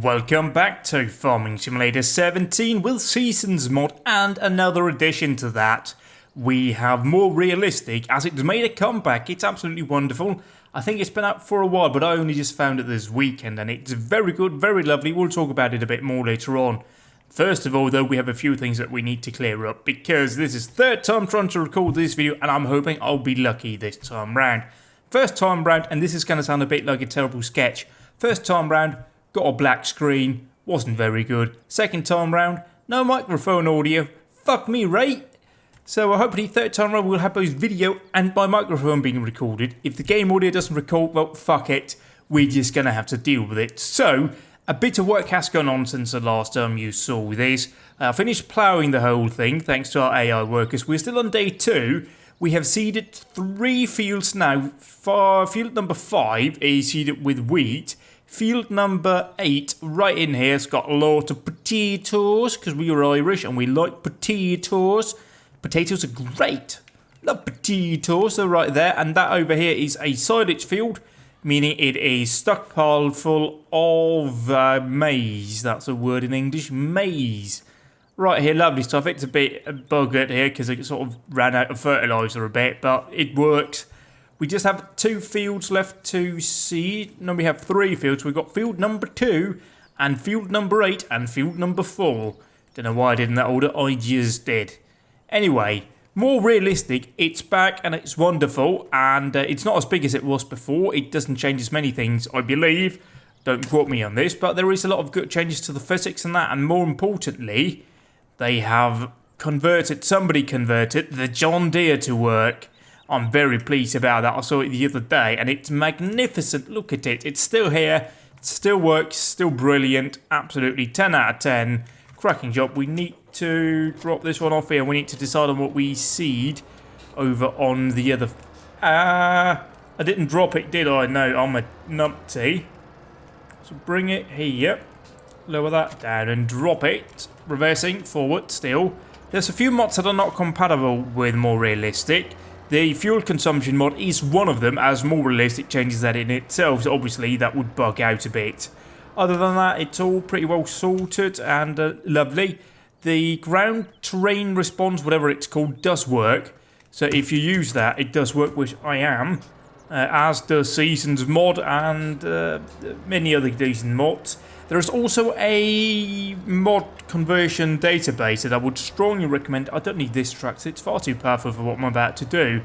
Welcome back to Farming Simulator 17 with Seasons mod, and another addition to that. We have more realistic, as it's made a comeback. It's absolutely wonderful. I think it's been out for a while, but I only just found it this weekend, and it's very good, very lovely. We'll talk about it a bit more later on. First of all, though, we have a few things that we need to clear up, because this is third time trying to record this video, and I'm hoping I'll be lucky this time round. First time round, and this is going to sound a bit like a terrible sketch. First time round, got a black screen, wasn't very good. Second time round, no microphone audio, fuck me right. So hopefully third time round we'll have both video and my microphone being recorded. If the game audio doesn't record, well fuck it, we're just going to have to deal with it. So, a bit of work has gone on since the last time you saw this. I finished ploughing the whole thing thanks to our AI workers. We're still on day 2. We have seeded 3 fields now. Field number 5 is seeded with wheat. Field number 8, right in here, has got a lot of potatoes, because we are Irish and we like potatoes. Potatoes are great. Love potatoes, they're right there. And that over here is a silage field, meaning it is stockpiled full of maize. That's a word in English, maize. Right here, lovely stuff. It's a bit buggered here, because it sort of ran out of fertiliser a bit, but it works. We just have 2 fields left to seed. No, we have 3 fields. We've got field number 2 and field number 8 and field number 4. Don't know why I did in that order. I just did. Anyway, more realistic. It's back and it's wonderful. And it's not as big as it was before. It doesn't change as many things, I believe. Don't quote me on this. But there is a lot of good changes to the physics and that. And more importantly, they have somebody converted the John Deere to work. I'm very pleased about that. I saw it the other day and it's magnificent. Look at it. It's still here. It still works. Still brilliant. Absolutely 10 out of 10. Cracking job. We need to drop this one off here. We need to decide on what we seed over on the other... I didn't drop it, did I? No, I'm a numpty. So bring it here. Lower that down and drop it. Reversing forward still. There's a few mods that are not compatible with more realistic. The fuel consumption mod is one of them, as more realistic changes that in itself, so obviously that would bug out a bit. Other than that, it's all pretty well sorted and lovely. The ground terrain response, whatever it's called, does work. So if you use that, it does work, which I am. As does Seasons mod and many other decent mods. There is also a mod conversion database that I would strongly recommend. I don't need this track, it's far too powerful for what I'm about to do.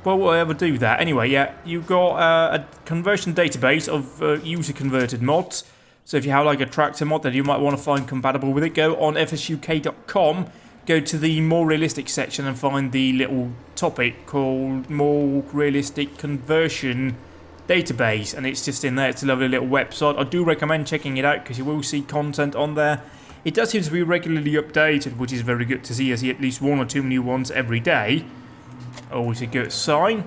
Well, will I ever do that? Anyway, yeah, you've got a conversion database of user-converted mods. So if you have like a tractor mod that you might want to find compatible with it, go on fsuk.com, go to the more realistic section and find the little topic called more realistic conversion database, and it's just in there. It's a lovely little website. I do recommend checking it out because you will see content on there. It does seem to be regularly updated, which is very good to see. I see at least 1 or 2 new ones every day. Always a good sign.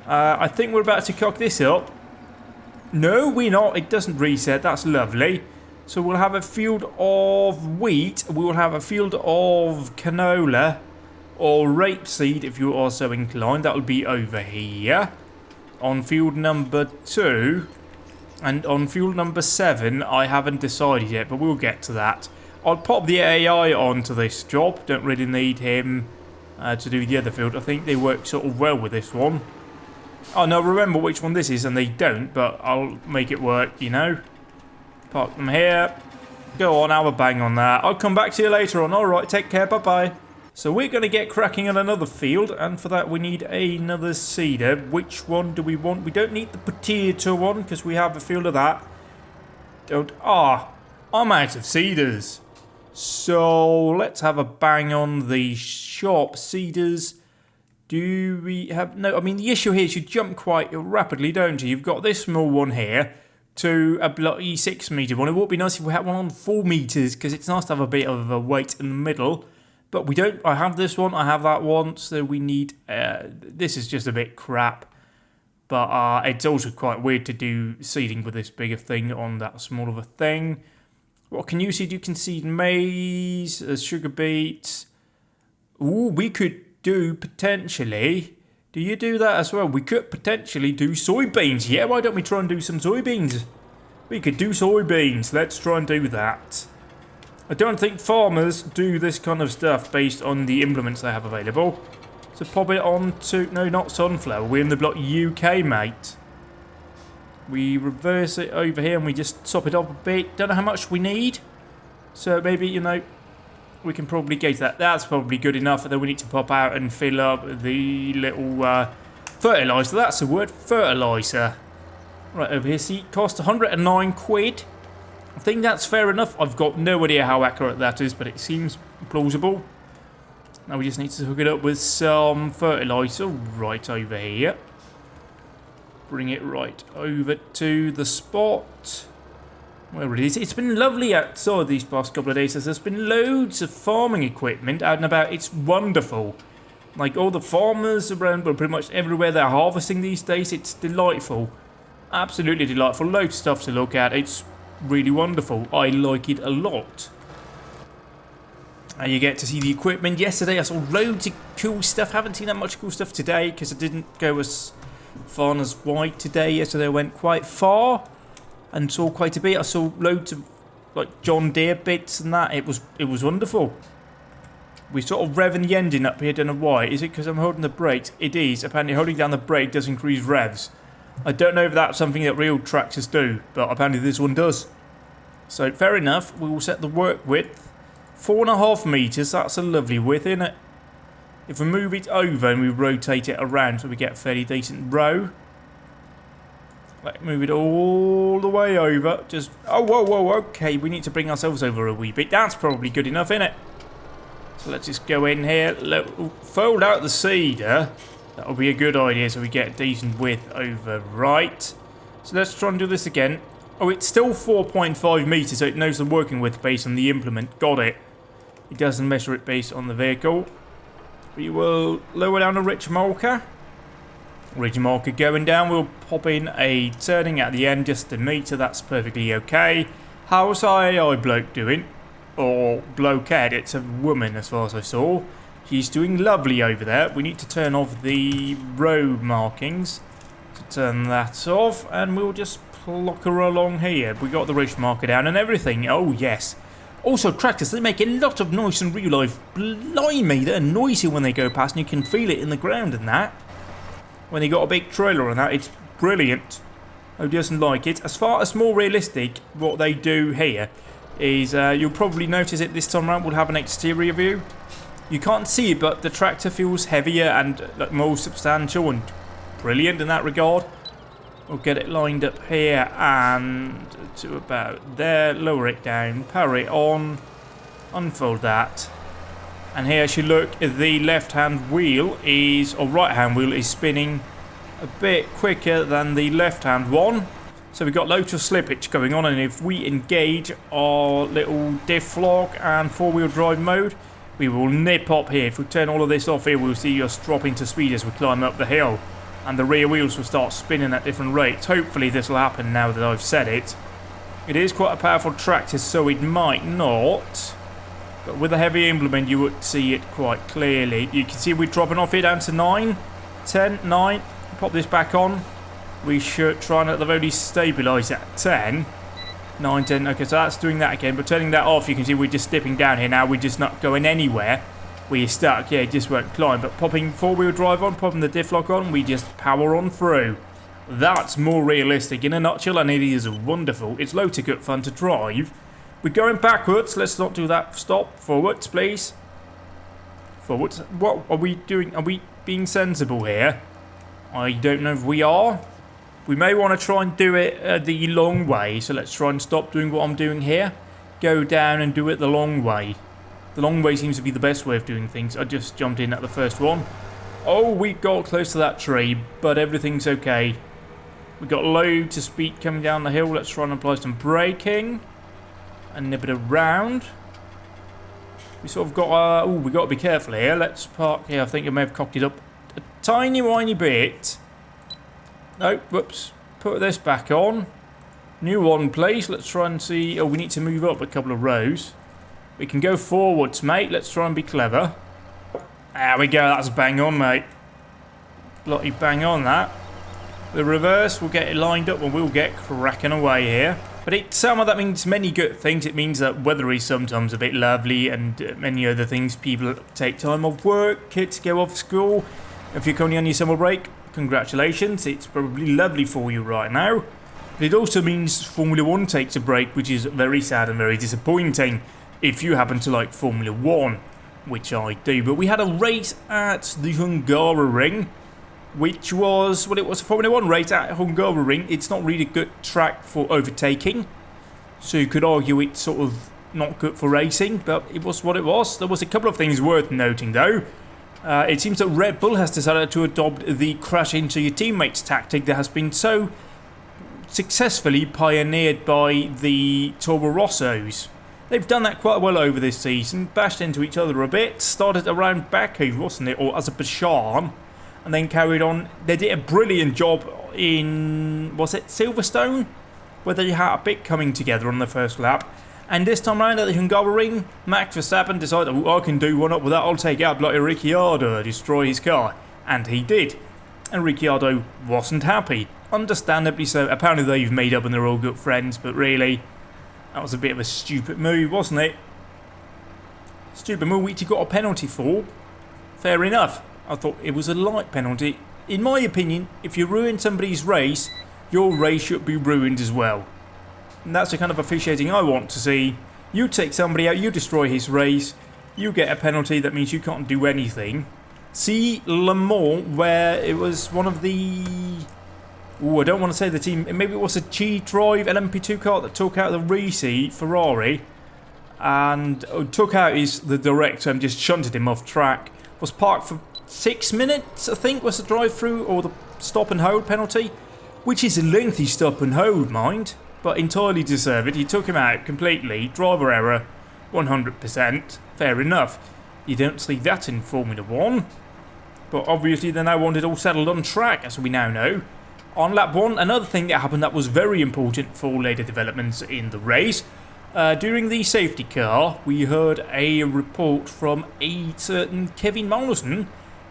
I think we're about to cock this up. No, we're not. It doesn't reset. That's lovely. So we'll have a field of wheat. We will have a field of canola or rapeseed if you are so inclined. That will be over here. On field number 2 and on field number 7 I haven't decided yet, but we'll get to that. I'll pop the AI onto this job. Don't really need him to do the other field. I think they work sort of well with this one. Oh no, remember which one this is and they don't, but I'll make it work, you know. Park them here. Go on, have a bang on that. I'll come back to you later on. Alright, take care, bye bye. So we're going to get cracking on another field, and for that we need another seeder. Which one do we want? We don't need the potato one, because we have a field of that. I'm out of seeders. So let's have a bang on the shop. Seeders. Do we have... No, I mean the issue here is you jump quite rapidly, don't you? You've got this small one here to a bloody 6 metre one. It would be nice if we had one on 4 metres, because it's nice to have a bit of a weight in the middle. But we don't. I have this one. I have that one. So we need... this is just a bit crap. But it's also quite weird to do seeding with this bigger thing on that small of a thing. What can you seed? You can seed maize, sugar beets. Ooh, we could do potentially... Do you do that as well? We could potentially do soybeans. Yeah, why don't we try and do some soybeans? We could do soybeans. Let's try and do that. I don't think farmers do this kind of stuff based on the implements they have available. So pop it on to... No, not sunflower. We're in the block UK, mate. We reverse it over here and we just top it up a bit. Don't know how much we need. So maybe, you know, we can probably gauge that. That's probably good enough. And then we need to pop out and fill up the little fertiliser. That's the word, fertiliser. Right over here. See, it cost 109 quid. I think that's fair enough. I've got no idea how accurate that is, but it seems plausible. Now we just need to hook it up with some fertiliser right over here. Bring it right over to the spot. Where it is. It's been lovely outside these past couple of days. There's been loads of farming equipment out and about. It's wonderful. Like all the farmers around, well, pretty much everywhere they're harvesting these days. It's delightful. Absolutely delightful. Loads of stuff to look at. It's really wonderful. I like it a lot. And you get to see the equipment. Yesterday I saw loads of cool stuff. Haven't seen that much cool stuff today because I didn't go as far as wide today. Yesterday I went quite far and saw quite a bit. I saw loads of like John Deere bits and that. It was wonderful. We're sort of revving the engine up here. Don't know why. Is it because I'm holding the brakes? It is. Apparently holding down the brake does increase revs. I don't know if that's something that real tractors do, but apparently this one does. So fair enough. We will set the work width 4.5 meters. That's a lovely width, isn't it? If we move it over and we rotate it around so we get a fairly decent row. Like move it all the way over. Just, oh, whoa, okay. We need to bring ourselves over a wee bit. That's probably good enough, isn't it? So let's just go in here. Fold out the cedar. That'll be a good idea so we get a decent width over right. So let's try and do this again. Oh, it's still 4.5 meters, so it knows the working width based on the implement. Got it. It doesn't measure it based on the vehicle. We will lower down a ridge marker. Ridge marker going down. We'll pop in a turning at the end, just a meter. That's perfectly okay. How's our bloke doing? Or blokehead? It's a woman as far as I saw. She's doing lovely over there. We need to turn off the row markings. To turn that off, and we'll just pluck her along here. We got the ridge marker down and everything. Oh, yes. Also, tractors, they make a lot of noise in real life. Blimey, they're noisy when they go past, and you can feel it in the ground and that. When they got a big trailer on that, it's brilliant. Who doesn't like it? As far as more realistic, what they do here is, you'll probably notice it this time around, we'll have an exterior view. You can't see it, but the tractor feels heavier and more substantial and brilliant in that regard. We'll get it lined up here and to about there. Lower it down, power it on, unfold that. And here, as you look, the left-hand wheel is, or right-hand wheel is spinning a bit quicker than the left-hand one. So we've got loads of slippage going on, and if we engage our little diff lock and four-wheel drive mode, we will nip up here. If we turn all of this off here, we'll see us dropping to speed as we climb up the hill. And the rear wheels will start spinning at different rates. Hopefully this will happen now that I've said it. It is quite a powerful tractor, so it might not. But with a heavy implement, you would see it quite clearly. You can see we're dropping off here down to 9, 10, 9. Pop this back on. We should try and at the very least stabilise at 10. 9, 10. Okay, so that's doing that again. But turning that off, you can see we're just dipping down here now. We're just not going anywhere. We're stuck. Yeah, it just won't climb. But popping four-wheel drive on, popping the diff lock on, we just power on through. That's more realistic in a nutshell, and it is wonderful. It's loads of good fun to drive. We're going backwards. Let's not do that. Stop. Forwards, please. Forwards. What are we doing? Are we being sensible here? I don't know if we are. We may want to try and do it the long way. So let's try and stop doing what I'm doing here. Go down and do it the long way. The long way seems to be the best way of doing things. I just jumped in at the first one. Oh, we got close to that tree, but everything's okay. We got loads of speed coming down the hill. Let's try and apply some braking. And nip it around. We sort of got, we got to be careful here. Let's park here. I think I may have cocked it up a tiny, whiny bit. No, whoops. Put this back on. New one, please. Let's try and see. Oh, we need to move up a couple of rows. We can go forwards, mate. Let's try and be clever. There we go. That's bang on, mate. Bloody bang on, that. The reverse, we'll get it lined up and we'll get cracking away here. But that means many good things. It means that weather is sometimes a bit lovely, and many other things. People take time off work, kids go off school. If you're currently on your summer break, congratulations. It's probably lovely for you right now. But it also means Formula 1 takes a break, which is very sad and very disappointing if you happen to like Formula 1, which I do. But we had a race at the Hungaroring, which was, well, it was a Formula 1 race at Hungaroring. It's not really a good track for overtaking, so you could argue it's sort of not good for racing, but it was what it was. There was a couple of things worth noting though. It seems that Red Bull has decided to adopt the crash into your teammates tactic that has been so successfully pioneered by the Toro Rossos. They've done that quite well over this season, bashed into each other a bit, started around Baku, wasn't it, or Azerbaijan, and then carried on. They did a brilliant job in, was it Silverstone, where they had a bit coming together on the first lap. And this time round at the Hungaroring, Max Verstappen decided, oh, I can do one up with that, I'll take out bloody Ricciardo, destroy his car. And he did. And Ricciardo wasn't happy. Understandably so. Apparently they've made up and they're all good friends, but really, that was a bit of a stupid move, wasn't it? Stupid move which he got a penalty for. Fair enough. I thought it was a light penalty. In my opinion, if you ruin somebody's race, your race should be ruined as well. And that's the kind of officiating I want to see. You take somebody out, you destroy his race, you get a penalty, that means you can't do anything. See Le Mans, where it was one of the... Ooh, I don't want to say the team, maybe it was a G-Drive LMP2 car that took out the Risi Ferrari and took out the director and just shunted him off track. Was parked for 6 minutes, I think, was the drive-through or the stop and hold penalty, which is a lengthy stop and hold, mind, but entirely deserved. He took him out completely, driver error, 100%, fair enough. You don't see that in Formula 1, but obviously they now want it all settled on track, as we now know. On lap 1, another thing that happened that was very important for later developments in the race. During the safety car, we heard a report from a certain Kevin Magnussen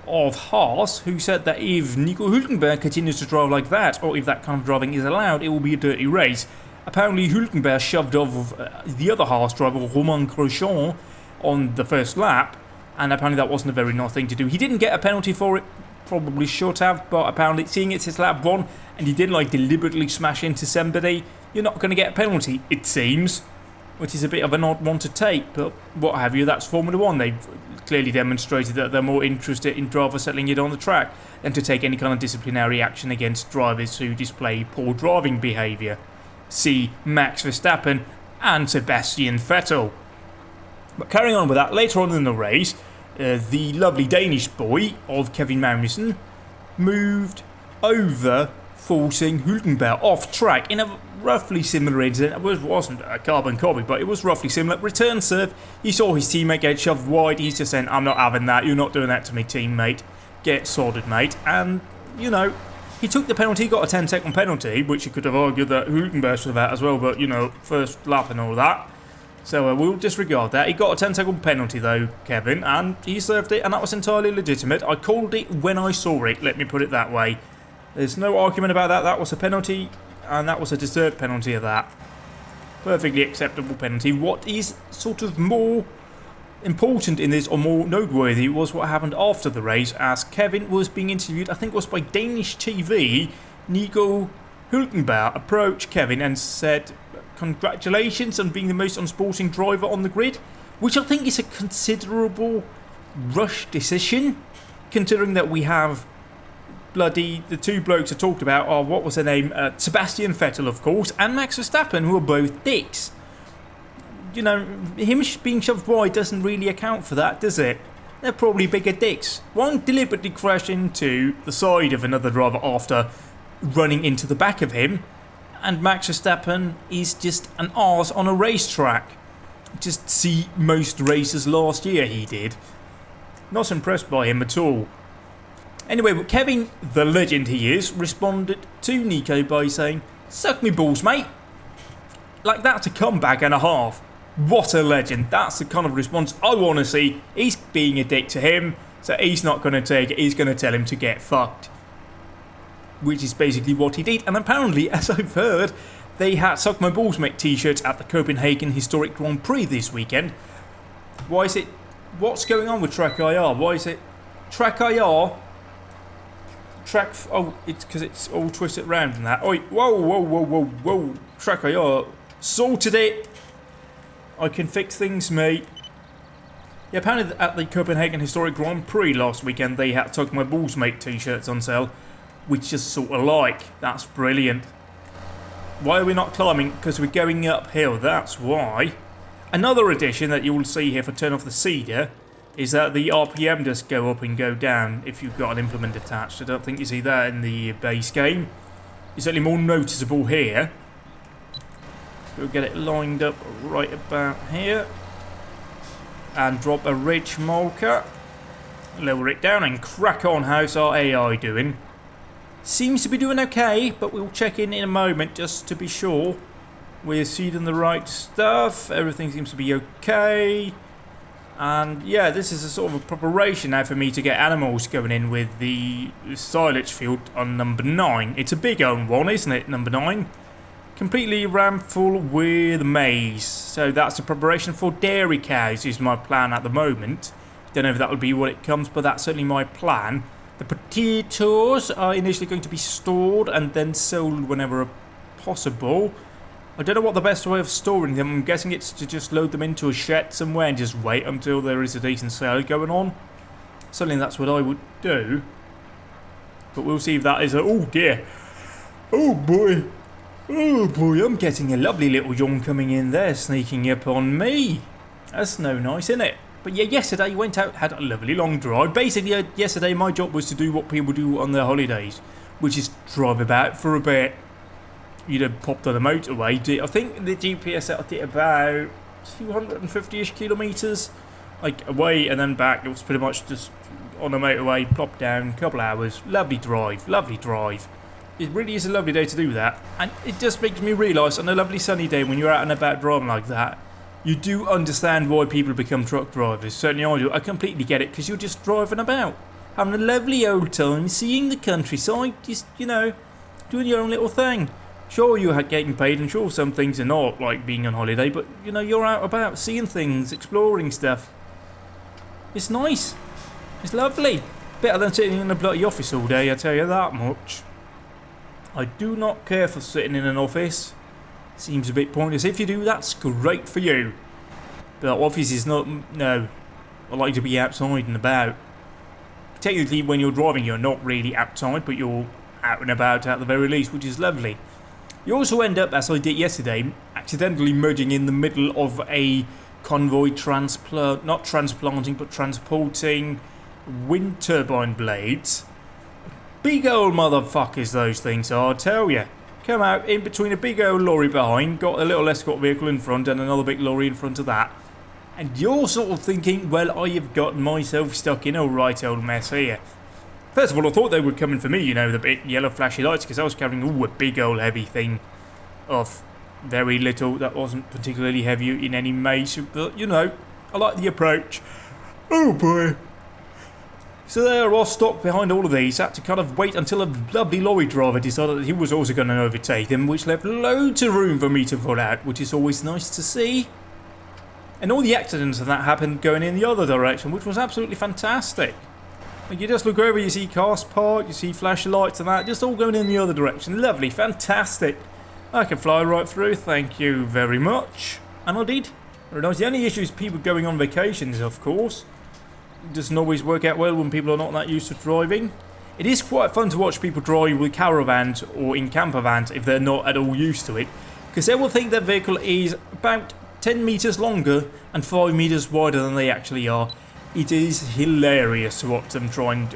of Haas, who said that if Nico Hülkenberg continues to drive like that, or if that kind of driving is allowed, it will be a dirty race. Apparently Hülkenberg shoved off the other Haas driver, Romain Grosjean, on the first lap, and apparently that wasn't a very nice thing to do. He didn't get a penalty for it, probably should have, but apparently seeing it's his lap 1, and he didn't deliberately smash into somebody, you're not going to get a penalty, it seems. Which is a bit of an odd one to take, but what have you, that's Formula 1. They've clearly demonstrated that they're more interested in drivers settling it on the track than to take any kind of disciplinary action against drivers who display poor driving behaviour. See Max Verstappen and Sebastian Vettel. But carrying on with that, later on in the race, the lovely Danish boy of Kevin Magnussen moved over, forcing Hülkenberg off track in a roughly similar incident. It wasn't a carbon copy, but it was roughly similar. Return serve, he saw his teammate get shoved wide, he's just saying, I'm not having that, you're not doing that to me, teammate. Get sorted, mate. And, you know, he took the penalty, got a 10-second penalty, which you could have argued that Hülkenberg should have had as well, but, you know, first lap and all that. So we'll disregard that. He got a 10-second penalty though, Kevin, and he served it, and that was entirely legitimate. I called it when I saw it, let me put it that way. There's no argument about that. That was a penalty, and that was a deserved penalty of that. Perfectly acceptable penalty. What is sort of more important in this, or more noteworthy, was what happened after the race, as Kevin was being interviewed, I think it was by Danish TV. Nico Hülkenberg approached Kevin and said, congratulations on being the most unsporting driver on the grid, which I think is a considerable rush decision, considering that we have the two blokes I talked about are, what was their name, Sebastian Vettel of course, and Max Verstappen, who are both dicks. You know, him being shoved wide doesn't really account for that, does it? They're probably bigger dicks. One deliberately crashed into the side of another driver after running into the back of him, and Max Verstappen is just an arse on a racetrack. Just see most races last year he did. Not impressed by him at all. Anyway, but Kevin, the legend he is, responded to Nico by saying, suck me balls, mate. Like, that's a comeback and a half. What a legend. That's the kind of response I want to see. He's being a dick to him, so he's not going to take it. He's going to tell him to get fucked. Which is basically what he did. And apparently, as I've heard, they had Suck My Balls Mate t-shirts at the Copenhagen Historic Grand Prix this weekend. Why is it... What's going on with Track IR? Why is it... Track IR... Oh, it's because it's all twisted around and that. Oh, whoa. Track IR. Sorted it. I can fix things, mate. Yeah, apparently at the Copenhagen Historic Grand Prix last weekend, they had Suck My Balls Mate t-shirts on sale, which just sort of like. That's brilliant. Why are we not climbing? Because we're going uphill, that's why. Another addition that you will see here if I turn off the Seedy is that the RPM does go up and go down if you've got an implement attached. I don't think you see that in the base game. It's only more noticeable here. We'll get it lined up right about here. And drop a ridge marker. Lower it down and crack on. How's our AI doing? Seems to be doing okay, but we'll check in a moment just to be sure. We're seeding the right stuff. Everything seems to be okay. And yeah, this is a sort of a preparation now for me to get animals going in with the silage field on number 9. It's a big old one, isn't it, number 9? Completely rammed full with maize. So that's the preparation for dairy cows is my plan at the moment. Don't know if that will be what it comes, but that's certainly my plan. The potatoes are initially going to be stored and then sold whenever possible. I don't know what the best way of storing them. I'm guessing it's to just load them into a shed somewhere and just wait until there is a decent sale going on. Certainly that's what I would do. But we'll see if that is a... Oh dear. Oh boy. Oh boy, I'm getting a lovely little yawn coming in there, sneaking up on me. That's no nice, isn't it? But yeah, yesterday I went out, had a lovely long drive. Basically, yesterday my job was to do what people do on their holidays, which is drive about for a bit. You'd have popped on the motorway. I think the GPS set it about 250-ish kilometres, like away and then back. It was pretty much just on the motorway, plop down, couple hours. Lovely drive, lovely drive. It really is a lovely day to do that, and it just makes me realise on a lovely sunny day when you're out and about driving like that, you do understand why people become truck drivers. Certainly I do. I completely get it, because you're just driving about, having a lovely old time, seeing the countryside, just, you know, doing your own little thing. Sure, you're getting paid, and sure, some things are not like being on holiday, but, you know, you're out about, seeing things, exploring stuff. It's nice. It's lovely. Better than sitting in a bloody office all day, I tell you that much. I do not care for sitting in an office. Seems a bit pointless. If you do, that's great for you. But office is not... No. I like to be outside and about. Technically, when you're driving, you're not really outside, but you're out and about at the very least, which is lovely. You also end up, as I did yesterday, accidentally merging in the middle of a convoy not transplanting, but transporting wind turbine blades. Big old motherfuckers those things are, I tell you. Come out in between a big old lorry behind, got a little escort vehicle in front and another big lorry in front of that. And you're sort of thinking, well, I have gotten myself stuck in a right old mess here. First of all, I thought they were coming for me, you know, the big yellow flashy lights, because I was carrying a big old heavy thing of very little that wasn't particularly heavy in any mace, but, you know, I like the approach. Oh boy. So there I was stuck behind all of these, had to kind of wait until a lovely lorry driver decided that he was also going to overtake them, which left loads of room for me to pull out, which is always nice to see. And all the accidents of that happened going in the other direction, which was absolutely fantastic. Like you just look over, you see cars parked, you see flashing lights and that, just all going in the other direction. Lovely, fantastic. I can fly right through, thank you very much. And I did. Very nice. The only issue is people going on vacations, of course. It doesn't always work out well when people are not that used to driving. It is quite fun to watch people drive with caravans or in camper vans if they're not at all used to it, because they will think their vehicle is about 10 metres longer and 5 metres wider than they actually are. It is hilarious to watch them try and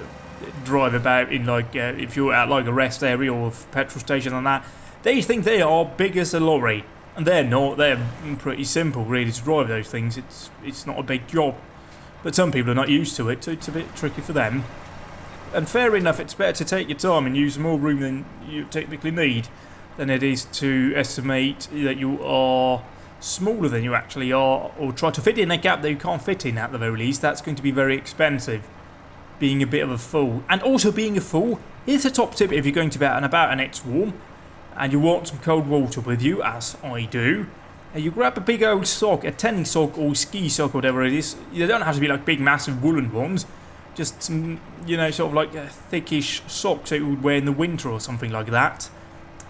drive about in, like, if you're at like a rest area or a petrol station and that. They think they are big as a lorry, and they're not. They're pretty simple really to drive those things. It's not a big job. But some people are not used to it, so it's a bit tricky for them. And fair enough, it's better to take your time and use more room than you technically need than it is to estimate that you are smaller than you actually are, or try to fit in a gap that you can't fit in at the very least. That's going to be very expensive, being a bit of a fool. And also being a fool, here's a top tip if you're going to be out and about and it's warm. and you want some cold water with you, as I do, you grab a big old sock, a tennis sock or ski sock, whatever it is. They don't have to be like big, massive woolen ones. Just some, sort of like thickish socks that you would wear in the winter or something like that.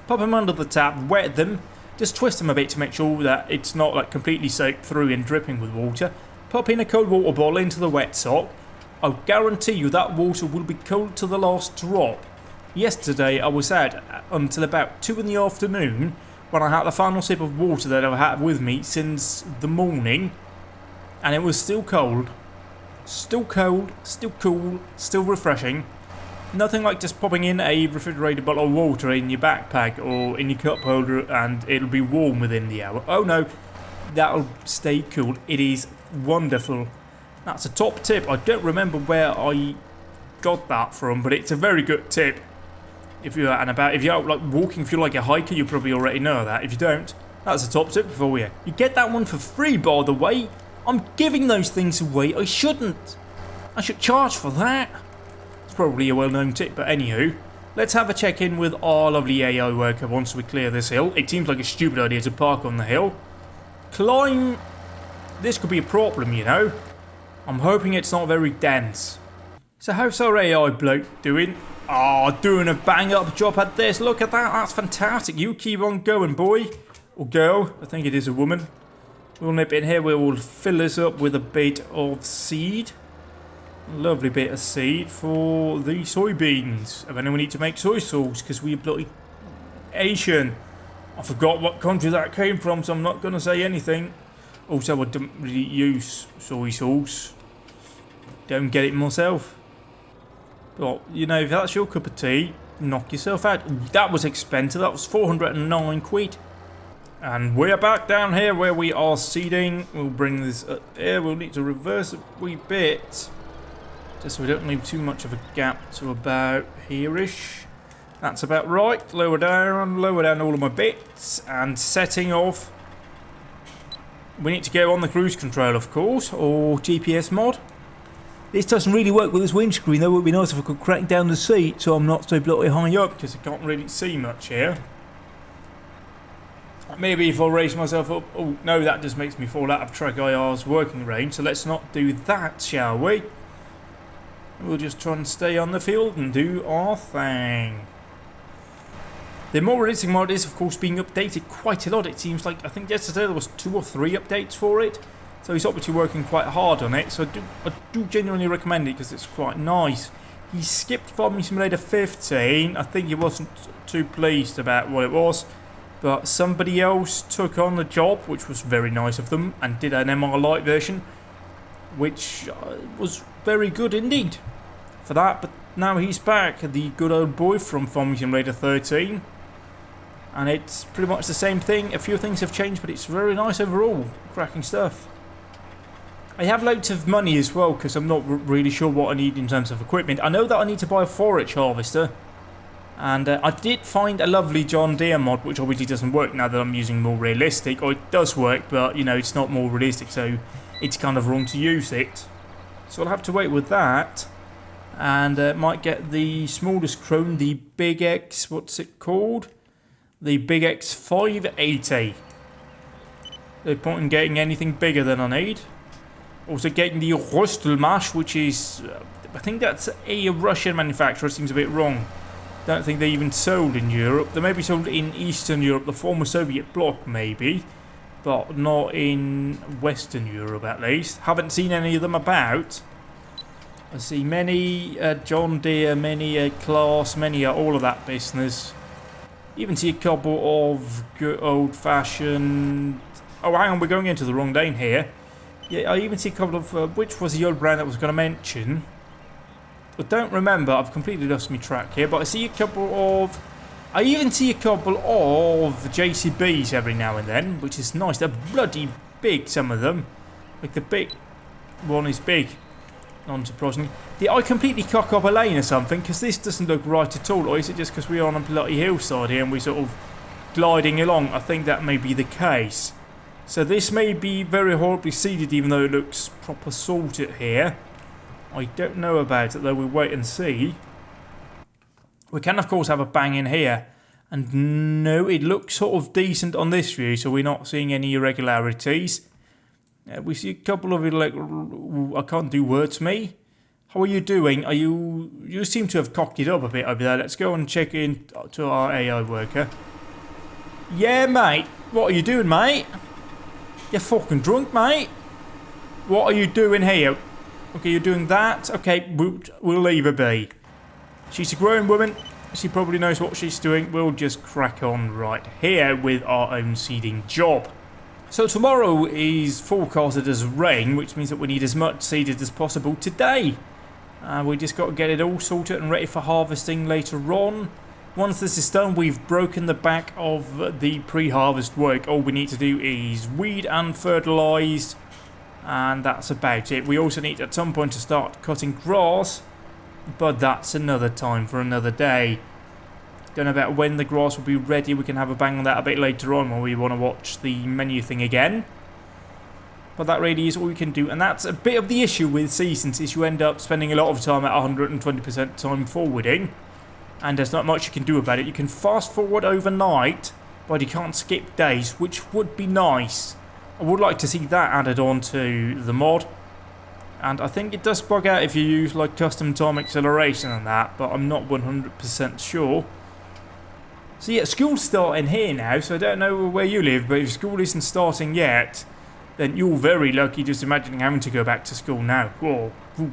Pop them under the tap, wet them, just twist them a bit to make sure that it's not like completely soaked through and dripping with water. Pop in a cold water bottle into the wet sock. I'll guarantee you that water will be cold to the last drop. Yesterday I was out until about 2 in the afternoon when I had the final sip of water that I've had with me since the morning, and it was still cold. Still cold, still cool, still refreshing. Nothing like just popping in a refrigerated bottle of water in your backpack or in your cup holder and it'll be warm within the hour. Oh no, that'll stay cool. It is wonderful. That's a top tip. I don't remember where I got that from, but it's a very good tip. If you're out and about, if you're out like walking, if you're like a hiker, you probably already know that. If you don't, that's a top tip for you. You get that one for free, by the way. I'm giving those things away. I shouldn't. I should charge for that. It's probably a well-known tip, but anywho, let's have a check-in with our lovely AI worker once we clear this hill. It seems like a stupid idea to park on the hill. Climb. This could be a problem, I'm hoping it's not very dense. So how's our AI bloke doing? Doing a bang-up job at this. Look at that. That's fantastic. You keep on going, boy. Or girl. I think it is a woman. We'll nip in here. We'll fill this up with a bit of seed. A lovely bit of seed for the soybeans. And then we need to make soy sauce because we're bloody Asian. I forgot what country that came from, so I'm not going to say anything. Also, I don't really use soy sauce. Don't get it myself. But, if that's your cup of tea, knock yourself out. That was expensive. That was 409 quid. And we're back down here where we are seeding. We'll bring this up here. We'll need to reverse a wee bit, just so we don't leave too much of a gap to about here-ish. That's about right. Lower down all of my bits. And setting off. We need to go on the cruise control, of course, or GPS mod. This doesn't really work with this windscreen, though. It would be nice if I could crack down the seat so I'm not so bloody high up, because I can't really see much here. Maybe if I raise myself up... Oh, no, that just makes me fall out of Track IR's working range, so let's not do that, shall we? We'll just try and stay on the field and do our thing. The more realistic mod is, of course, being updated quite a lot. It seems like, I think yesterday there was 2 or 3 updates for it. So he's obviously working quite hard on it. So I do genuinely recommend it because it's quite nice. He skipped Farming Simulator 15. I think he wasn't too pleased about what it was. But somebody else took on the job, which was very nice of them, and did an MR Lite version, which was very good indeed for that. But now he's back, the good old boy from Farming Simulator 13. And it's pretty much the same thing. A few things have changed, but it's very nice overall. Cracking stuff. I have loads of money as well, because I'm not really sure what I need in terms of equipment. I know that I need to buy a forage harvester. And I did find a lovely John Deere mod, which obviously doesn't work now that I'm using more realistic. Or it does work, but, it's not more realistic, so it's kind of wrong to use it. So I'll have to wait with that. And might get the smallest clone, the Big X, what's it called? The Big X 580. No point in getting anything bigger than I need. Also getting the Rostelmash, which is, I think that's a Russian manufacturer. It seems a bit wrong. Don't think they even sold in Europe. They may be sold in Eastern Europe, the former Soviet bloc maybe, but not in Western Europe at least. Haven't seen any of them about. I see many John Deere, many Class, many all of that business. Even see a couple of good old-fashioned... Oh, hang on, we're going into the wrong lane here. Yeah, I even see a couple of... which was the old brand that I was going to mention? I don't remember. I've completely lost my track here. But I see a couple of... I even see a couple of JCBs every now and then, which is nice. They're bloody big, some of them. Like the big one is big. Unsurprisingly. Did I completely cock up a lane or something? Because this doesn't look right at all. Or is it just because we're on a bloody hillside here and we're sort of gliding along? I think that may be the case. So this may be very horribly seeded, even though it looks proper sorted here. I don't know about it, though. We'll wait and see. We can, of course, have a bang in here And no, it looks sort of decent on this view, so we're not seeing any irregularities. We see a couple of I can't do words, me. How are you doing? You seem to have cocked it up a bit over there. Let's go and check in to our AI worker. Yeah, mate. What are you doing, mate? You're fucking drunk, mate. What are you doing here? Okay, you're doing that. Okay, we'll leave her be. She's a grown woman. She probably knows what she's doing. We'll just crack on right here with our own seeding job. So tomorrow is forecasted as rain, which means that we need as much seeded as possible today. We just got to get it all sorted and ready for harvesting later on. Once this is done, we've broken the back of the pre-harvest work. All we need to do is weed and fertilise, and that's about it. We also need at some point to start cutting grass, but that's another time for another day. Don't know about when the grass will be ready. We can have a bang on that a bit later on when we want to watch the menu thing again. But that really is all we can do, and that's a bit of the issue with seasons, is you end up spending a lot of time at 120% time forwarding, and there's not much you can do about it. You can fast forward overnight, but you can't skip days, which would be nice. I would like to see that added on to the mod. And I think it does bug out if you use like custom time acceleration and that, but I'm not 100% sure. So yeah, school's starting here now, so I don't know where you live, but if school isn't starting yet, then you're very lucky just imagining having to go back to school now. Whoa,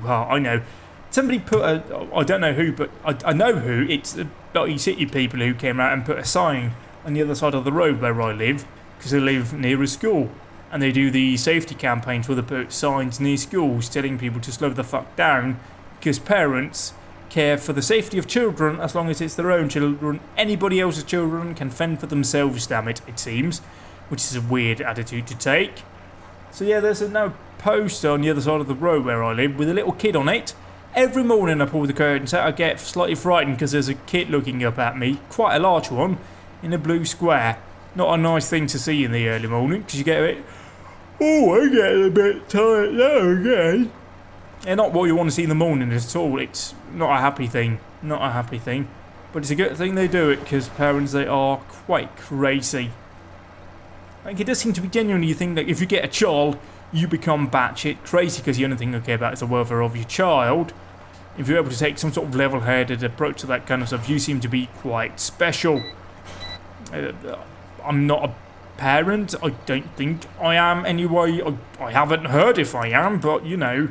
I know. Somebody put I don't know who, but I know who, it's the Bloody City people who came out and put a sign on the other side of the road where I live, because I live near a school. And they do the safety campaigns where they put signs near schools telling people to slow the fuck down, because parents care for the safety of children as long as it's their own children. Anybody else's children can fend for themselves, damn it, it seems, which is a weird attitude to take. So yeah, there's no poster on the other side of the road where I live with a little kid on it. Every morning I pull the curtains out, I get slightly frightened because there's a kid looking up at me, quite a large one, in a blue square. Not a nice thing to see in the early morning, because you get a bit... Oh, I get a bit tired now again. Yeah, not what you want to see in the morning at all. It's not a happy thing. Not a happy thing. But it's a good thing they do it, because parents, they are quite crazy. Like, it does seem to be genuinely, you think that if you get a child, you become batshit crazy, because the only thing you care about is the welfare of your child. If you're able to take some sort of level-headed approach to that kind of stuff, you seem to be quite special. I'm not a parent. I don't think I am anyway. I haven't heard if I am, but you know,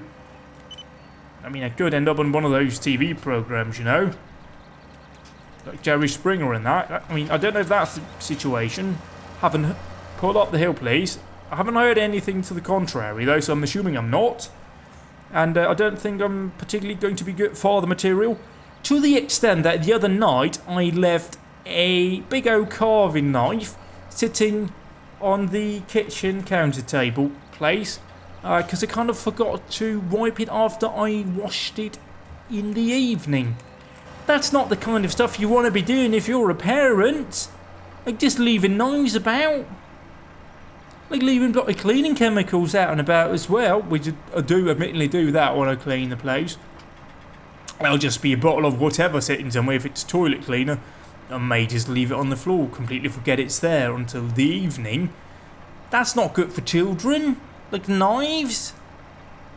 I mean, I could end up on one of those TV programs, you know, like Jerry Springer and that. I mean, I don't know if that's the situation. Haven't pull up the hill, please. I haven't heard anything to the contrary though, so I'm assuming I'm not. And I don't think I'm particularly going to be good for the material, to the extent that the other night I left a big old carving knife sitting on the kitchen counter table place, because I kind of forgot to wipe it after I washed it in the evening. That's not the kind of stuff you want to be doing if you're a parent. Like just leaving knives about. Like leaving bloody cleaning chemicals out and about as well. I do admittedly do that when I clean the place. There'll just be a bottle of whatever sitting somewhere. If it's toilet cleaner, I may just leave it on the floor, completely forget it's there until the evening. That's not good for children. Like knives.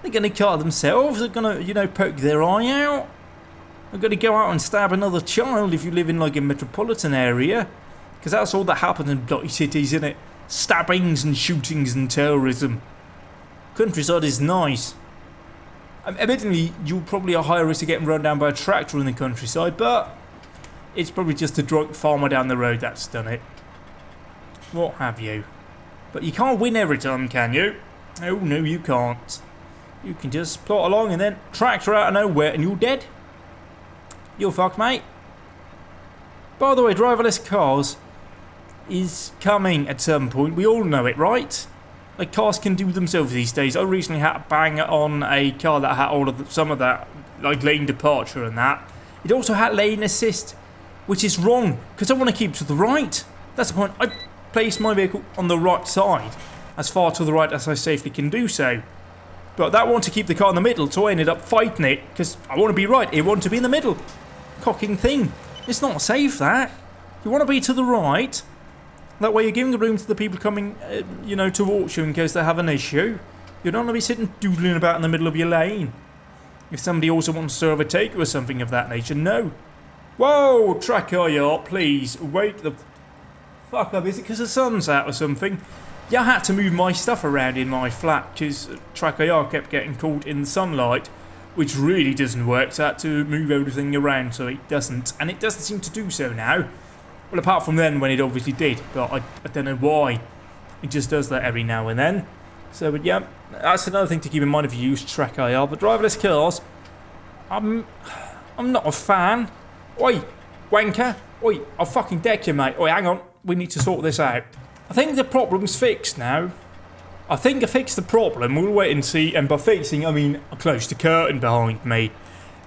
They're going to cut themselves. They're going to, you know, poke their eye out. They're going to go out and stab another child if you live in like a metropolitan area. Because that's all that happens in bloody cities, isn't it? Stabbings and shootings and terrorism. Countryside is nice. Admittedly, you probably are higher risk of getting run down by a tractor in the countryside, but it's probably just a drunk farmer down the road that's done it. What have you. But you can't win every time, can you? Oh, no, you can't. You can just plot along and then tractor out of nowhere and you're dead. You're fucked, mate. By the way, driverless cars is coming at some point. We all know it, right? Like, cars can do themselves these days. I recently had to bang on a car that had all of some of that, like lane departure and that. It also had lane assist, which is wrong, because I want to keep to the right. That's the point. I placed my vehicle on the right side, as far to the right as I safely can do so. But that wanted to keep the car in the middle, so I ended up fighting it, because I want to be right, it wanted to be in the middle. Cocking thing. It's not safe, that. You want to be to the right. That way you're giving the room to the people coming, towards you in case they have an issue. You don't want to be sitting doodling about in the middle of your lane. If somebody also wants to overtake you or something of that nature, no. Whoa, track IR, please, wake the fuck up. Is it because the sun's out or something? Yeah, I had to move my stuff around in my flat because track IR kept getting caught in the sunlight, which really doesn't work, so I had to move everything around so it doesn't, and it doesn't seem to do so now. Well, apart from then when it obviously did, but I don't know why. It just does that every now and then. So, but yeah, that's another thing to keep in mind if you use track IR. But driverless cars, I'm not a fan. Oi, wanker. Oi, I'll fucking deck you, mate. Oi, hang on. We need to sort this out. I think the problem's fixed now. I think I fixed the problem. We'll wait and see. And by fixing, I mean I closed the curtain behind me.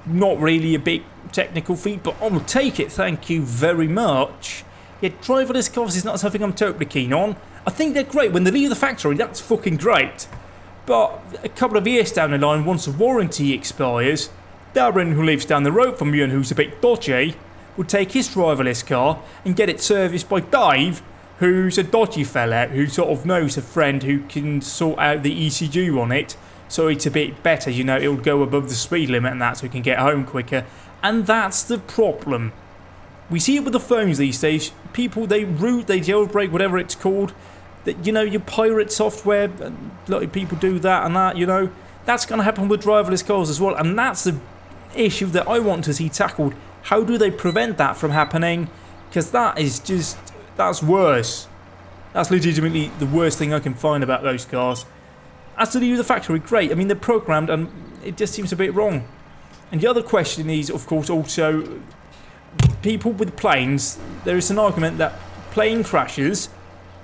Not really a big technical feat, but I'll take it, thank you very much. Yeah, driverless cars is not something I'm totally keen on. I think they're great. When they leave the factory, that's fucking great. But a couple of years down the line, once the warranty expires, Darren, who lives down the road from you and who's a bit dodgy, will take his driverless car and get it serviced by Dave, who's a dodgy fella who sort of knows a friend who can sort out the ECG on it. So it's a bit better, it'll go above the speed limit and that so we can get home quicker. And that's the problem. We see it with the phones these days. People, they root, they jailbreak, whatever it's called. That you pirate software, a lot of people do that and that, That's going to happen with driverless cars as well. And that's the issue that I want to see tackled. How do they prevent that from happening? Because that's worse. That's legitimately the worst thing I can find about those cars. As to the factory, great. I mean, they're programmed and it just seems a bit wrong. And the other question is, of course, also people with planes. There is an argument that plane crashes,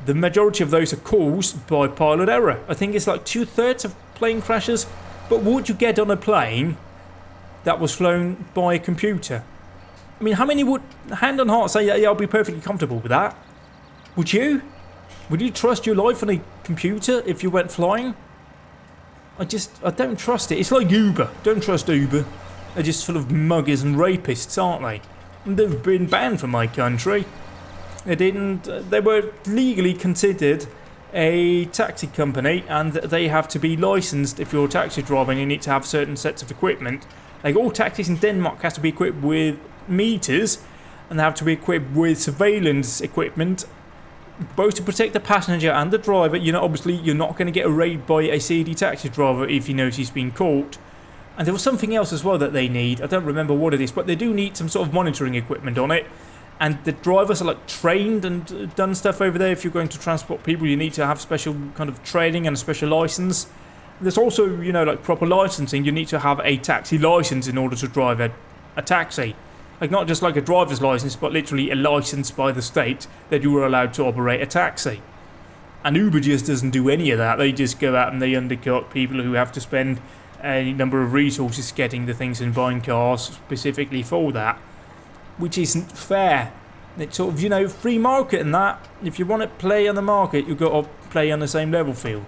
the majority of those are caused by pilot error. I think it's like 2/3 of plane crashes. But would you get on a plane that was flown by a computer? I mean, how many would, hand on heart, say, yeah, I'll be perfectly comfortable with that? Would you? Would you trust your life on a computer if you went flying? I don't trust it. It's like Uber. Don't trust Uber. They're just full of muggers and rapists, aren't they? And they've been banned from my country. They were legally considered a taxi company and they have to be licensed if you're a taxi driver and you need to have certain sets of equipment. Like all taxis in Denmark have to be equipped with meters and they have to be equipped with surveillance equipment, both to protect the passenger and the driver. Obviously you're not going to get a raid by a seedy taxi driver if you notice he's been caught. And there was something else as well that they need. I don't remember what it is, but they do need some sort of monitoring equipment on it. And the drivers are like trained and done stuff over there. If you're going to transport people, you need to have special kind of training and a special license. There's also, like proper licensing. You need to have a taxi license in order to drive a taxi. Like not just like a driver's license, but literally a license by the state that you are allowed to operate a taxi. And Uber just doesn't do any of that. They just go out and they undercut people who have to spend a number of resources getting the things and buying cars specifically for that, which isn't fair. It's sort of, free market and that. If you want to play on the market, you've got to play on the same level field.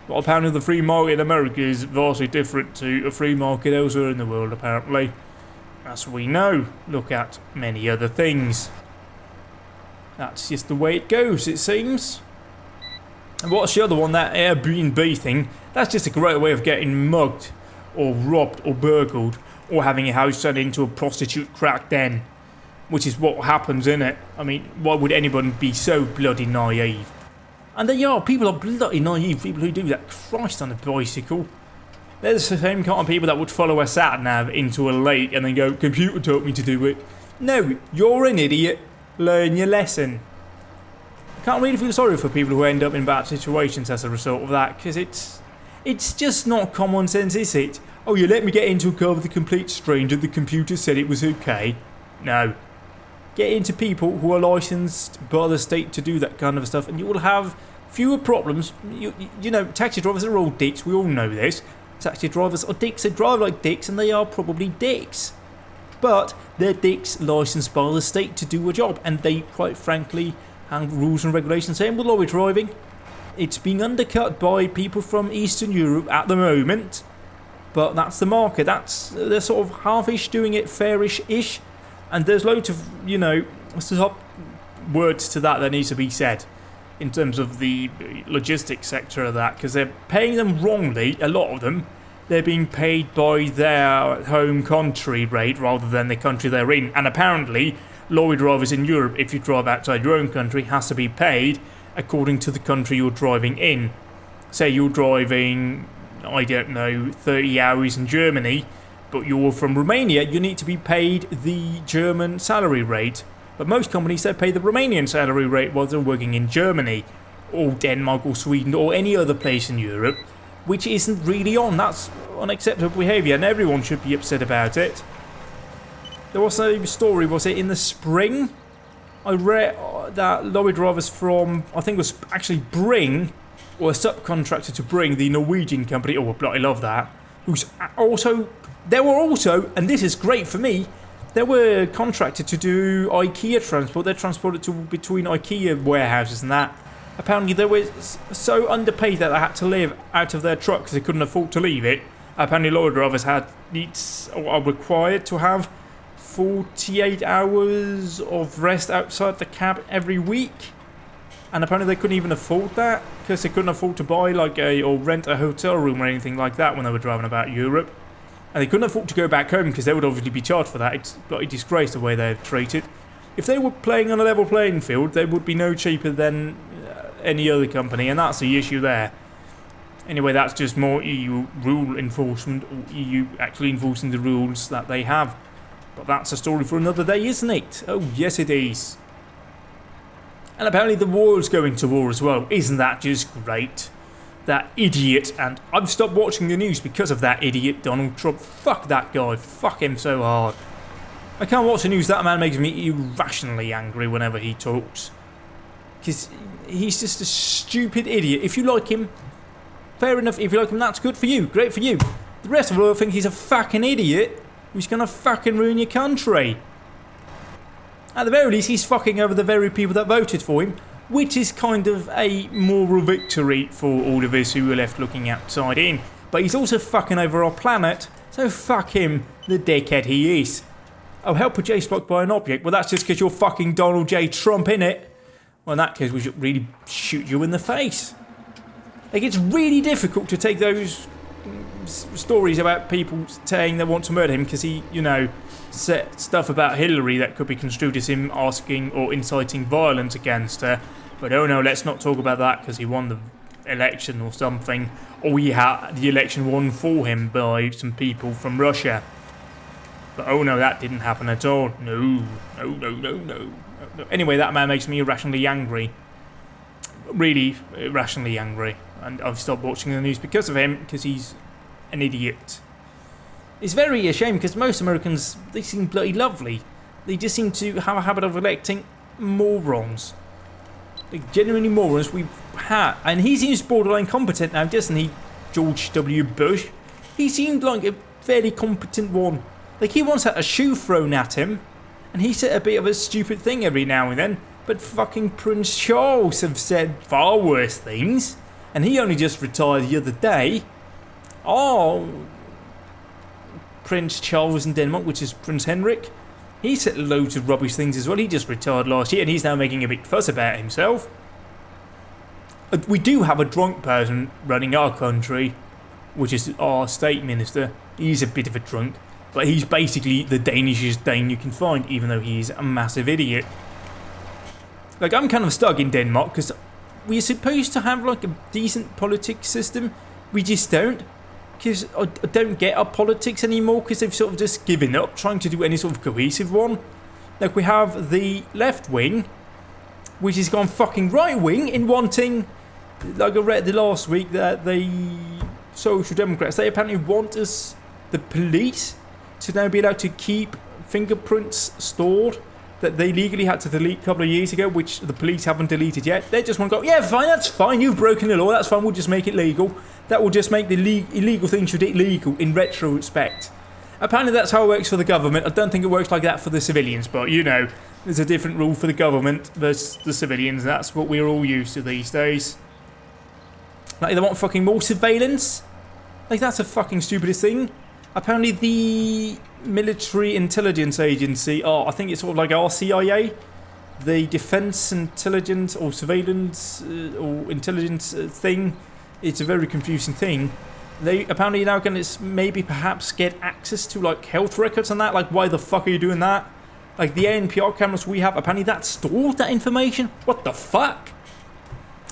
But apparently the free market in America is vastly different to a free market elsewhere in the world, apparently. As we know, look at many other things. That's just the way it goes, it seems. And what's the other one, that Airbnb thing? That's just a great way of getting mugged, or robbed, or burgled, or having a house turned into a prostitute crack den. Which is what happens, innit? I mean, why would anyone be so bloody naive? And they are, people are bloody naive, people who do that. Christ on a bicycle. There's the same kind of people that would follow a sat-nav into a lake and then go, computer taught me to do it. No, you're an idiot. Learn your lesson. I can't really feel sorry for people who end up in bad situations as a result of that, because it's just not common sense, is it? Oh, you let me get into a car with a complete stranger, the computer said it was okay. No. Get into people who are licensed by the state to do that kind of stuff and you will have fewer problems. Taxi drivers are all dicks, we all know this. Taxi drivers are dicks, they drive like dicks and they are probably dicks. But they're dicks licensed by the state to do a job and they, quite frankly, have rules and regulations. Same with lorry driving. It's being undercut by people from Eastern Europe at the moment. But that's the market. They're sort of half-ish doing it fairish-ish. And there's loads of, words to that needs to be said in terms of the logistics sector of that, because they're paying them wrongly. A lot of them, they're being paid by their home country rate rather than the country they're in. And apparently, lorry drivers in Europe, if you drive outside your own country, has to be paid according to the country you're driving in. Say you're driving, I don't know, 30 hours in Germany, but you're from Romania, you need to be paid the German salary rate. But most companies, they pay the Romanian salary rate while they're working in Germany, or Denmark, or Sweden, or any other place in Europe, which isn't really on. That's unacceptable behaviour, and everyone should be upset about it. There was a story, was it in the spring? I read that lorry drivers from, I think it was actually Bring, or a subcontractor to Bring, the Norwegian company, oh, I love that, who's also, they were also, and this is great for me, they were contracted to do IKEA transport. They're transported to between IKEA warehouses and that. Apparently they were so underpaid that they had to live out of their truck because they couldn't afford to leave it. Apparently lorry drivers are required to have 48 hours of rest outside the cab every week. And apparently they couldn't even afford that because they couldn't afford to buy or rent a hotel room or anything like that when they were driving about Europe. And they couldn't afford to go back home because they would obviously be charged for that. It's bloody disgrace the way they're treated. If they were playing on a level playing field, they would be no cheaper than any other company, and that's the issue there. Anyway, that's just more EU rule enforcement, or EU actually enforcing the rules that they have. But that's a story for another day, isn't it? Oh, yes it is. And apparently the world's going to war as well. Isn't that just great? That idiot, and I've stopped watching the news because of that idiot Donald Trump. Fuck that guy, fuck him so hard. I can't watch the news, that man makes me irrationally angry whenever he talks. Because he's just a stupid idiot. If you like him, fair enough. If you like him, that's good for you, great for you. The rest of the world think he's a fucking idiot who's gonna fucking ruin your country. At the very least, he's fucking over the very people that voted for him, which is kind of a moral victory for all of us who are left looking outside in. But he's also fucking over our planet, so fuck him, the dickhead he is. Oh, help a J blocked by an object. Well, that's just because you're fucking Donald J. Trump, innit? Well, in that case, we should really shoot you in the face. Like, it's really difficult to take those stories about people saying they want to murder him because he, you know, said stuff about Hillary that could be construed as him asking or inciting violence against her. But oh no, let's not talk about that because he won the election or something. Or he had the election won for him by some people from Russia. But oh no, that didn't happen at all. No. Anyway, that man makes me irrationally angry. Really irrationally angry. And I've stopped watching the news because of him, because he's an idiot. It's very a shame because most Americans, they seem bloody lovely. They just seem to have a habit of electing morons. Like, genuinely morons we've had. And he seems borderline competent now, doesn't he, George W. Bush? He seemed like a fairly competent one. Like, he once had a shoe thrown at him, and he said a bit of a stupid thing every now and then, but fucking Prince Charles have said far worse things, and he only just retired the other day. Oh, Prince Charles in Denmark, which is Prince Henrik, he said loads of rubbish things as well. He just retired last year, and he's now making a big fuss about himself. We do have a drunk person running our country, which is our state minister. He's a bit of a drunk. But he's basically the Danishest Dane you can find, even though he's a massive idiot. Like, I'm kind of stuck in Denmark, because we're supposed to have, like, a decent politics system. We just don't. Because I don't get our politics anymore, because they've sort of just given up trying to do any sort of cohesive one. Like, we have the left wing, which has gone fucking right wing in wanting, like I read the last week, that the Social Democrats, they apparently want us, the police, to now be allowed to keep fingerprints stored that they legally had to delete a couple of years ago, which the police haven't deleted yet. They just want to go, yeah, fine, that's fine, you've broken the law, that's fine, we'll just make it legal. That will just make the illegal things illegal in retrospect. Apparently that's how it works for the government. I don't think it works like that for the civilians, but you know, there's a different rule for the government versus the civilians. That's what we're all used to these days. Like, they want fucking more surveillance? Like, that's the fucking stupidest thing. Apparently the Military Intelligence Agency, I think it's sort of like our CIA, the defense intelligence or surveillance or intelligence thing. It's a very confusing thing. They apparently now can maybe perhaps get access to like health records and that. Like, why the fuck are you doing that? Like the ANPR cameras we have, apparently that stored that information. What the fuck?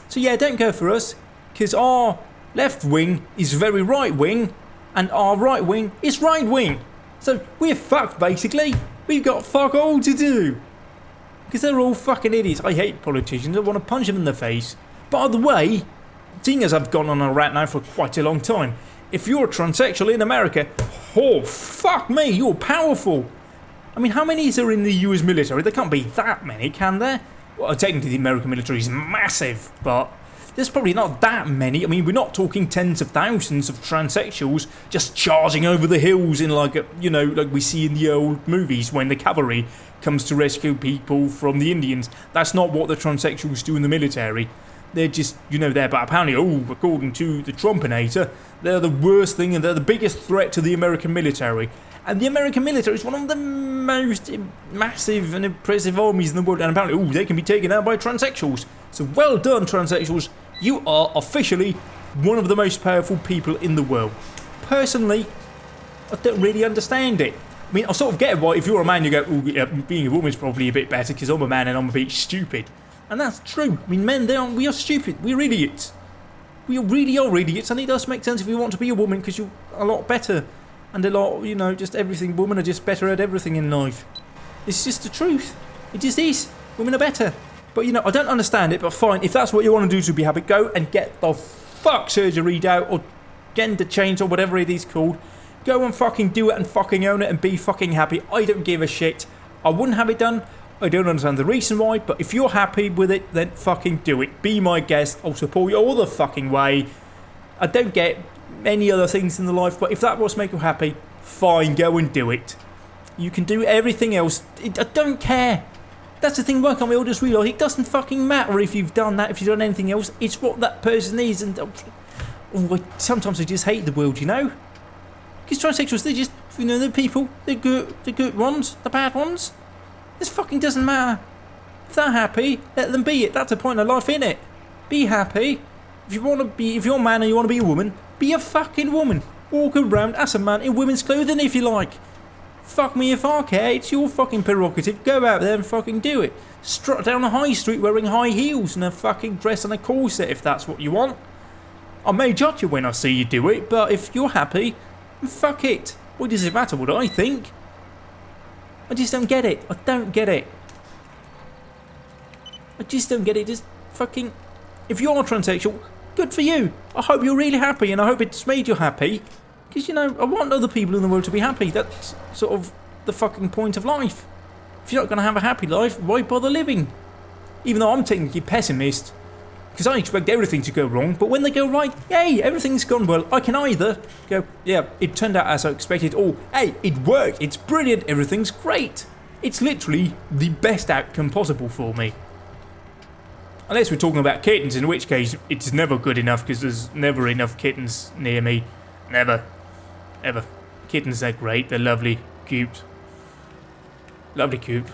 So yeah, don't go for us, because our left wing is very right wing, and our right wing is right wing. So we're fucked basically. We've got fuck all to do. Because they're all fucking idiots. I hate politicians. I want to punch them in the face. By the way, seeing as I've gone on a rant now for quite a long time, if you're a transsexual in America, oh fuck me, you're powerful. I mean, how many is there in the US military? There can't be that many, can there? Well, technically the American military is massive, but there's probably not that many. I mean, we're not talking tens of thousands of transsexuals just charging over the hills in like, like we see in the old movies when the cavalry comes to rescue people from the Indians. That's not what the transsexuals do in the military. They're just, there. But apparently, according to the Trumpinator, they're the worst thing and they're the biggest threat to the American military. And the American military is one of the most massive and impressive armies in the world. And apparently, they can be taken out by transsexuals. So well done, transsexuals. You are officially one of the most powerful people in the world. Personally, I don't really understand it. I mean, I sort of get it, why if you're a man, you go, yeah, being a woman's probably a bit better because I'm a man and I'm a bit stupid. And that's true. I mean, men, we are stupid. We're idiots. We really are idiots. And it does make sense if you want to be a woman because you're a lot better. And a lot, just everything. Women are just better at everything in life. It's just the truth. It just is. Women are better. But, I don't understand it, but fine. If that's what you want to do to be happy, go and get the fuck surgery out or gender change or whatever it is called. Go and fucking do it and fucking own it and be fucking happy. I don't give a shit. I wouldn't have it done. I don't understand the reason why, but if you're happy with it, then fucking do it. Be my guest. I'll support you all the fucking way. I don't get any other things in the life, but if that was make you happy, fine, go and do it. You can do everything else. I don't care. That's the thing, why can't we all just realise it doesn't fucking matter if you've done that, if you've done anything else. It's what that person is, and sometimes I just hate the world, Because transsexuals, they're just, they're people. They're good ones, the bad ones. This fucking doesn't matter. If they're happy, let them be it. That's the point of life, innit? Be happy. If you're a man and you want to be a woman, be a fucking woman. Walk around as a man in women's clothing if you like. Fuck me if I care. It's your fucking prerogative. Go out there and fucking do it. Strut down the high street wearing high heels and a fucking dress and a corset if that's what you want. I may judge you when I see you do it, but if you're happy, fuck it. What does it matter what I think? I just don't get it. I don't get it. I just don't get it. Just fucking... If you are transsexual, good for you. I hope you're really happy and I hope it's made you happy. Because, I want other people in the world to be happy. That's sort of the fucking point of life. If you're not going to have a happy life, why bother living? Even though I'm technically pessimist. Because I expect everything to go wrong. But when they go right, yay, everything's gone well. I can either go, yeah, it turned out as I expected. Or, hey, it worked. It's brilliant. Everything's great. It's literally the best outcome possible for me. Unless we're talking about kittens, in which case it's never good enough because there's never enough kittens near me. Never. Ever. Kittens, they're great. They're lovely. Cute. Lovely cute.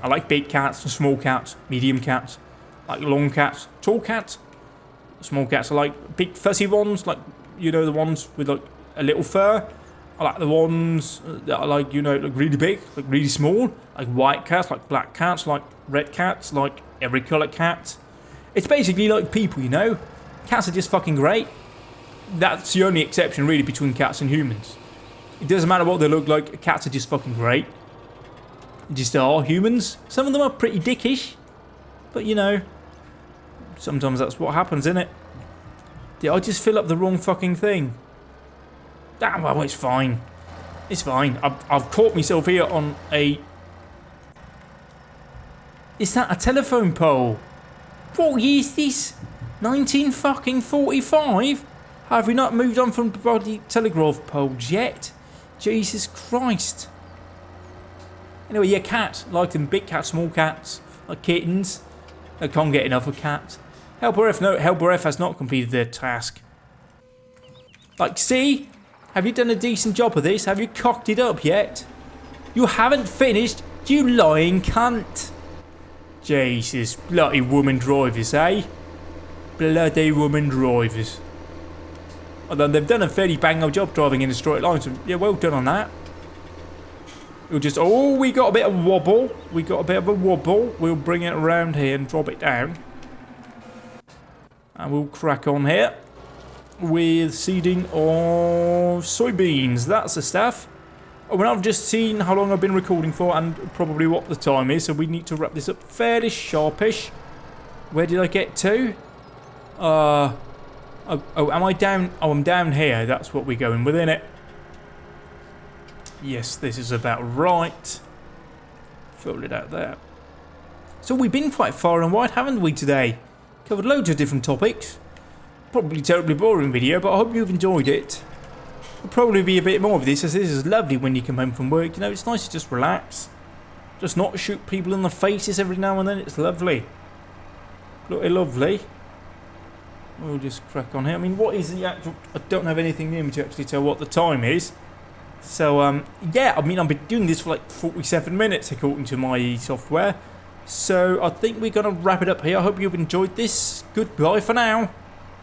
I like big cats, small cats, medium cats. I like long cats, tall cats. Small cats I like big fuzzy ones, like, the ones with like a little fur. I like the ones that are like, like really big, like really small. Like white cats, like black cats, like red cats, like every colour cat. It's basically like people, Cats are just fucking great. That's the only exception really between cats and humans. It doesn't matter what they look like, cats are just fucking great. Just are humans. Some of them are pretty dickish. But sometimes that's what happens, innit? Did I just fill up the wrong fucking thing? Ah, well, it's fine. It's fine. I've caught myself here on a... Is that a telephone pole? What year is this? 1945? Have we not moved on from bloody telegraph poles yet? Jesus Christ. Anyway, yeah, cats. Like them big cats, small cats, like kittens. I can't get enough of cats. Helper F, no, Helper F has not completed their task. Like, see? Have you done a decent job of this? Have you cocked it up yet? You haven't finished, you lying cunt. Jesus, bloody woman drivers, eh? Bloody woman drivers. Although they've done a fairly bang-up job driving in a straight line, so yeah, well done on that. We'll just, oh, we got a bit of wobble. We got a bit of a wobble. We'll bring it around here and drop it down. And we'll crack on here with seeding of soybeans. That's the stuff. Oh, and I've just seen how long I've been recording for and probably what the time is, so we need to wrap this up fairly sharpish. Where did I get to? Oh, am I down? Oh, I'm down here. That's what we're going with, innit? Yes, this is about right. Fill it out there. So we've been quite far and wide, haven't we, today? Covered loads of different topics. Probably terribly boring video, but I hope you've enjoyed it. There'll probably be a bit more of this, as this is lovely when you come home from work. You know, it's nice to just relax. Just not shoot people in the faces every now and then. It's lovely. Bloody lovely. We'll just crack on here. I mean, what is the actual... I don't have anything near me to actually tell what the time is. So, yeah, I mean, I've been doing this for like 47 minutes according to my software. So, I think we're going to wrap it up here. I hope you've enjoyed this. Goodbye for now.